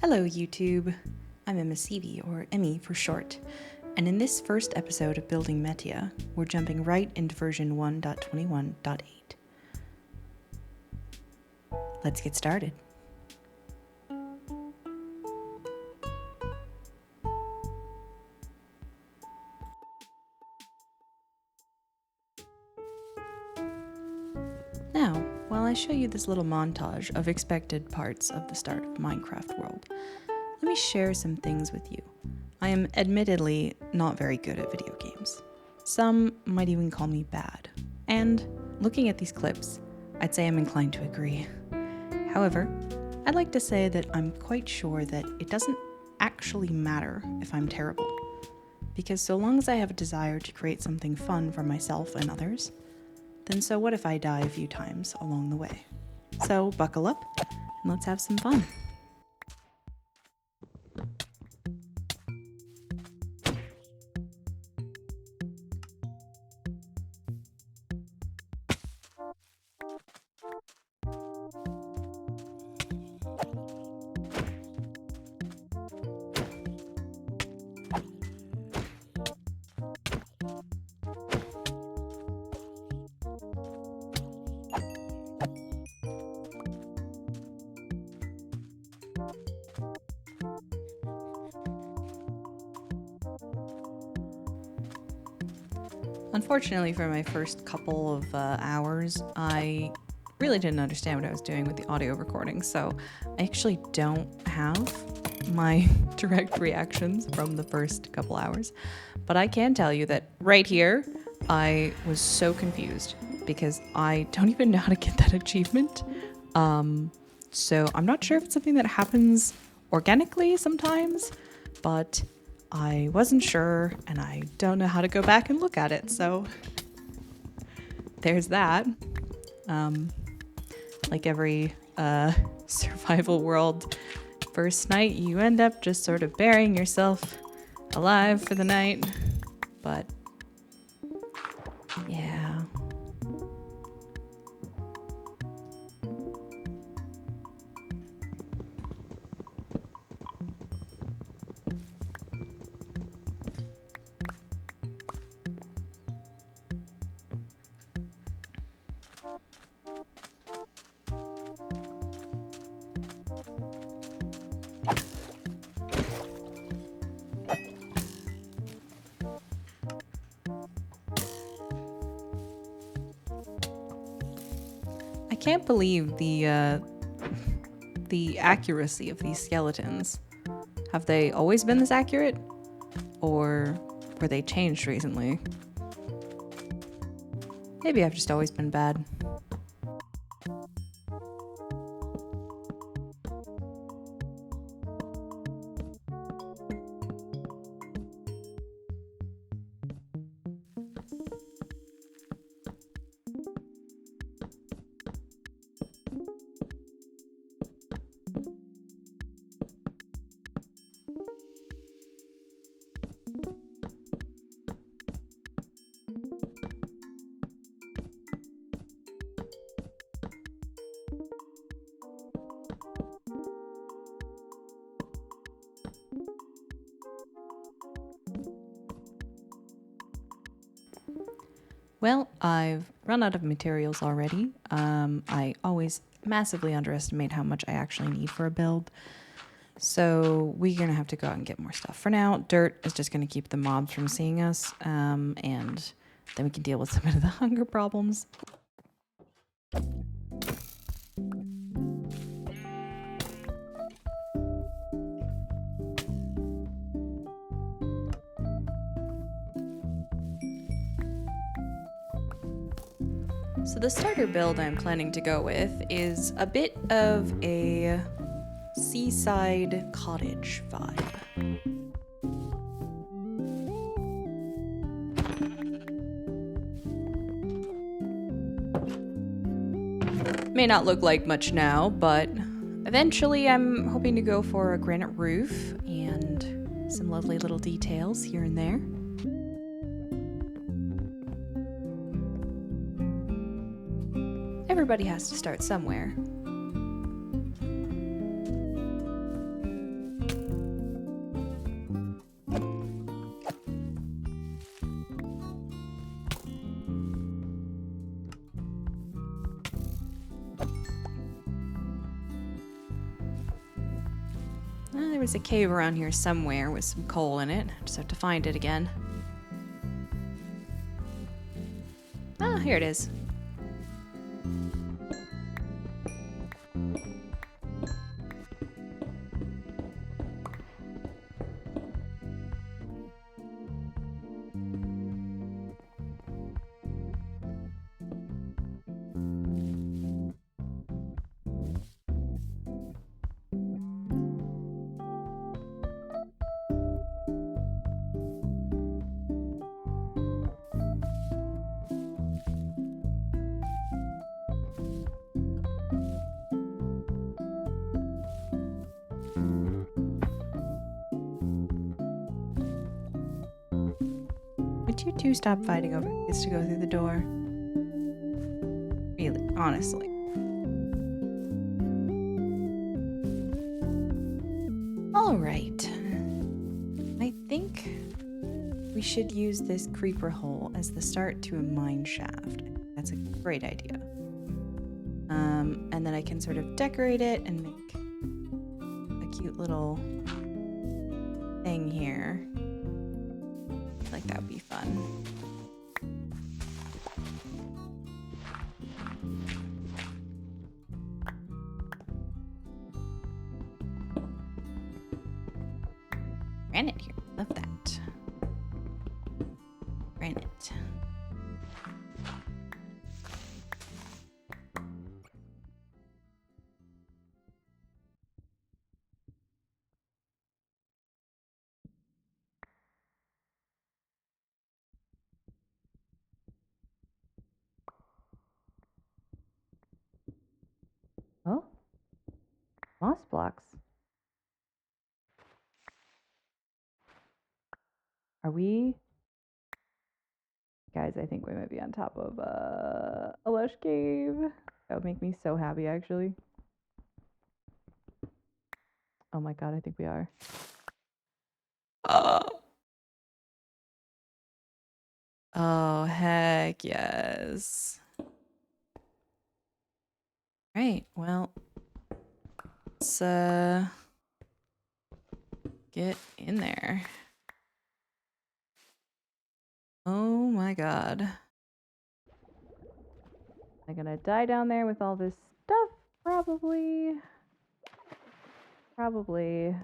Hello YouTube, I'm Emma Seavey, or Emmy for short, and in this first episode of Building Metia, we're jumping right into version 1.21.8. Let's get started. Now, while I show you this little montage of expected parts of the start of Minecraft world, let me share some things with you. I am admittedly not very good at video games. Some might even call me bad. And looking at these clips, I'd say I'm inclined to agree. However, I'd like to say that I'm quite sure that it doesn't actually matter if I'm terrible. Because so long as I have a desire to create something fun for myself and others, then so what if I die a few times along the way? So buckle up and let's have some fun. Unfortunately, for my first couple of hours, I really didn't understand what I was doing with the audio recording, so I actually don't have my direct reactions from the first couple hours. But I can tell you that right here, I was so confused because I don't even know how to get that achievement. So I'm not sure if it's something that happens organically sometimes, but I wasn't sure, and I don't know how to go back and look at it, so there's that. Like every survival world first night, you end up just sort of burying yourself alive for the night, but yeah. I can't believe the accuracy of these skeletons. Have they always been this accurate? Or were they changed recently? Maybe I've just always been bad. Well, I've run out of materials already. I always massively underestimate how much I actually need for a build. So we're going to have to go out and get more stuff. For now, dirt is just going to keep the mobs from seeing us, and then we can deal with some of the hunger problems. So the starter build I'm planning to go with is a bit of a seaside cottage vibe. May not look like much now, but eventually I'm hoping to go for a granite roof and some lovely little details here and there. Everybody has to start somewhere. There was a cave around here somewhere with some coal in it. Just have to find it again. Ah, here it is. Would you two stop fighting over who gets to go through the door? Really, honestly. All right. I think we should use this creeper hole as the start to a mine shaft. That's a great idea. And then I can sort of decorate it and make a cute little thing here. I feel like that would be fun. Granite here. Love that. Granite. Oh, moss blocks. Are we? Guys, I think we might be on top of a lush cave. That would make me so happy, actually. Oh my god, I think we are. Oh, heck yes. Right, well, let's get in there. Oh my god. Am I gonna die down there with all this stuff? Probably. Probably.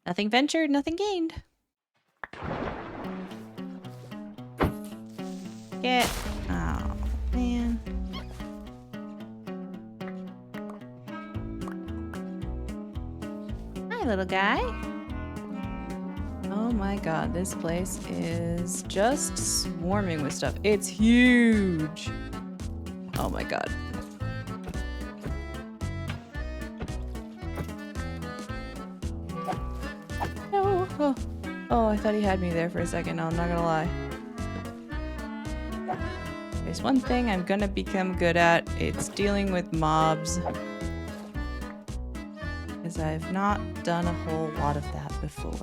Nothing ventured, nothing gained. Get. Oh, man. Hi, little guy. Oh my god, this place is just swarming with stuff. It's huge. Oh my god. No. Oh, I thought he had me there for a second. No, I'm not gonna lie. There's one thing I'm gonna become good at. It's dealing with mobs. Because I've not done a whole lot of that before.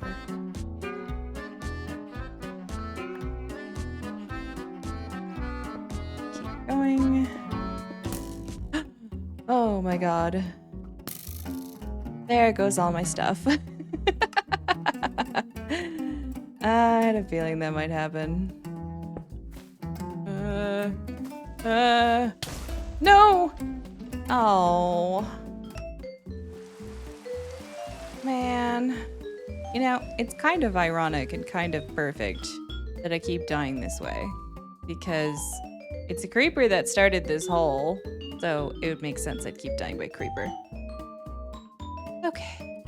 Keep going. Oh my god. There goes all my stuff. I had a feeling that might happen. No! Oh. Man. You know, it's kind of ironic and kind of perfect that I keep dying this way. Because it's a creeper that started this hole, so it would make sense I'd keep dying by creeper. Okay.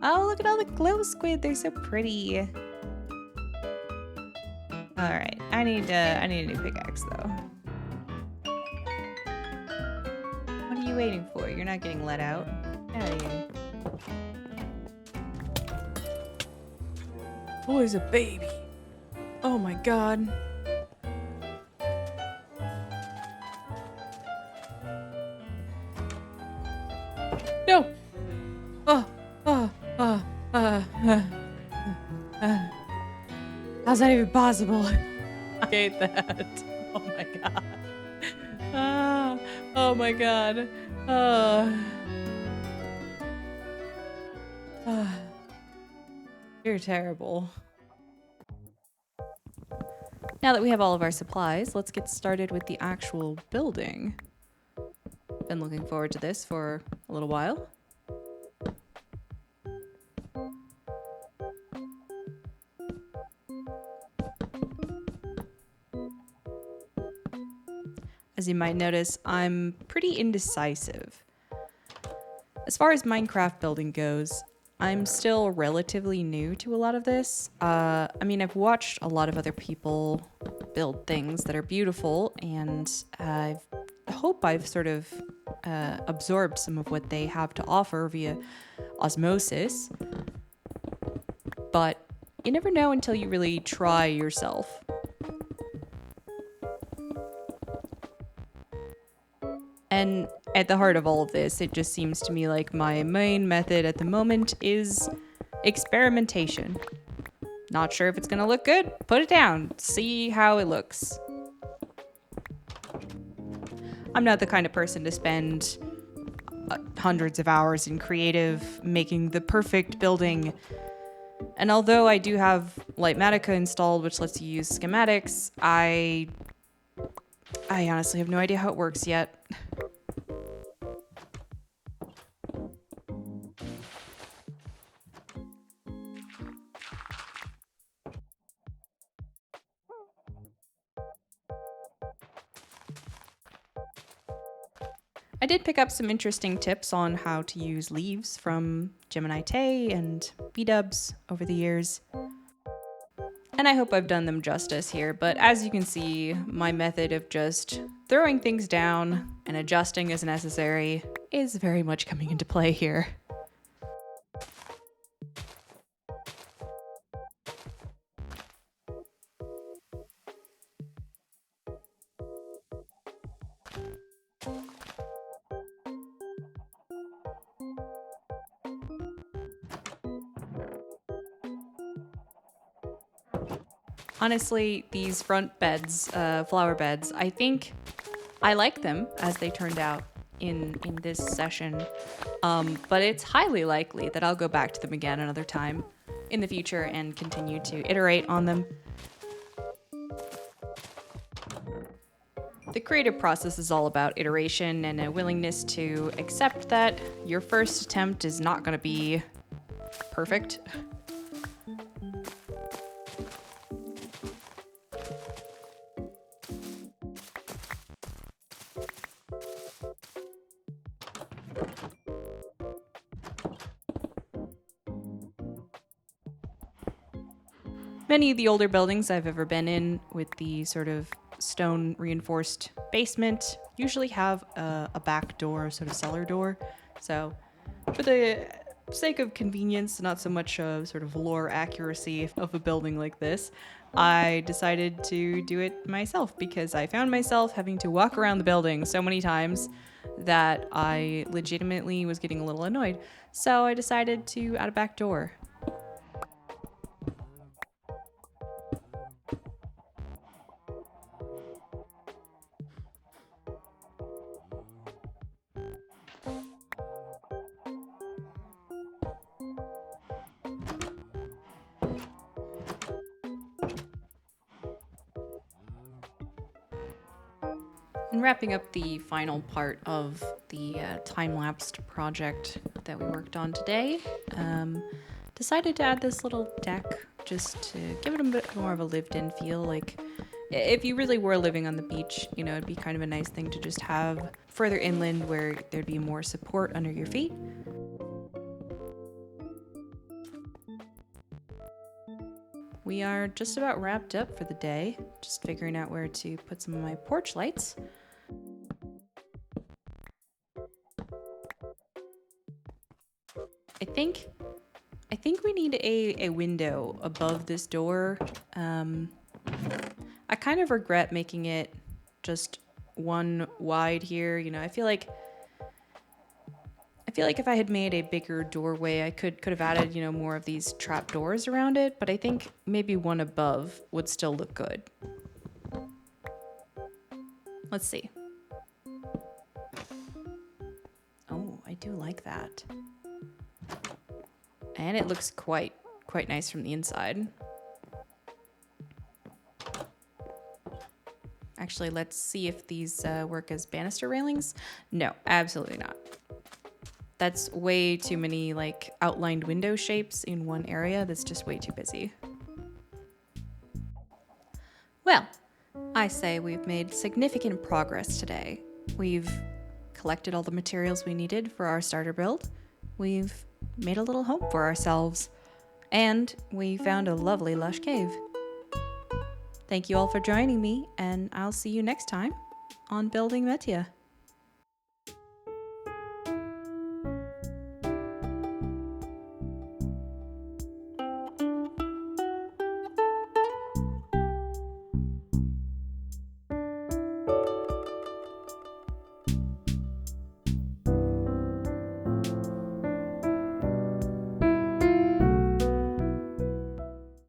Oh, look at all the glow squid. They're so pretty. Alright, I need a new pickaxe though. What are you waiting for? You're not getting let out. Get out of here. Oh, he's a baby. Oh my god. No! How's that even possible? I hate that. Oh my god. Oh my god. Uh, you're terrible. Now that we have all of our supplies, let's get started with the actual building. Been looking forward to this for a little while. As you might notice, I'm pretty indecisive. As far as Minecraft building goes, I'm still relatively new to a lot of this. I mean, I've watched a lot of other people build things that are beautiful, and I hope I've sort of absorbed some of what they have to offer via osmosis. But you never know until you really try yourself. And at the heart of all of this, it just seems to me like my main method at the moment is experimentation. Not sure if it's gonna look good? Put it down. See how it looks. I'm not the kind of person to spend hundreds of hours in creative, making the perfect building. And although I do have Metia installed, which lets you use schematics, I honestly have no idea how it works yet. I did pick up some interesting tips on how to use leaves from Gemini Tay and B-dubs over the years. And I hope I've done them justice here, but as you can see, my method of just throwing things down and adjusting as necessary is very much coming into play here. Honestly, these front beds, flower beds, I think I like them as they turned out in this session, but it's highly likely that I'll go back to them again another time in the future and continue to iterate on them. The creative process is all about iteration and a willingness to accept that your first attempt is not going to be perfect. Many of the older buildings I've ever been in with the sort of stone reinforced basement usually have a back door, sort of cellar door. So for the sake of convenience, not so much sort of lore accuracy of a building like this, I decided to do it myself because I found myself having to walk around the building so many times that I legitimately was getting a little annoyed. So I decided to add a back door. And wrapping up the final part of the time-lapsed project that we worked on today, decided to add this little deck just to give it a bit more of a lived-in feel. Like, if you really were living on the beach, you know, it'd be kind of a nice thing to just have further inland where there'd be more support under your feet. We are just about wrapped up for the day, just figuring out where to put some of my porch lights. I think we need a window above this door. I kind of regret making it just one wide here. You know, I feel like if I had made a bigger doorway, I could have added, you know, more of these trap doors around it, but I think maybe one above would still look good. Let's see. do like that. And it looks quite nice from the inside. Actually, let's see if these work as banister railings. No, absolutely not. That's way too many like outlined window shapes in one area. That's just way too busy. Well, I say we've made significant progress today. We've collected all the materials we needed for our starter build. We've made a little home for ourselves. And we found a lovely lush cave. Thank you all for joining me, and I'll see you next time on Building Metia.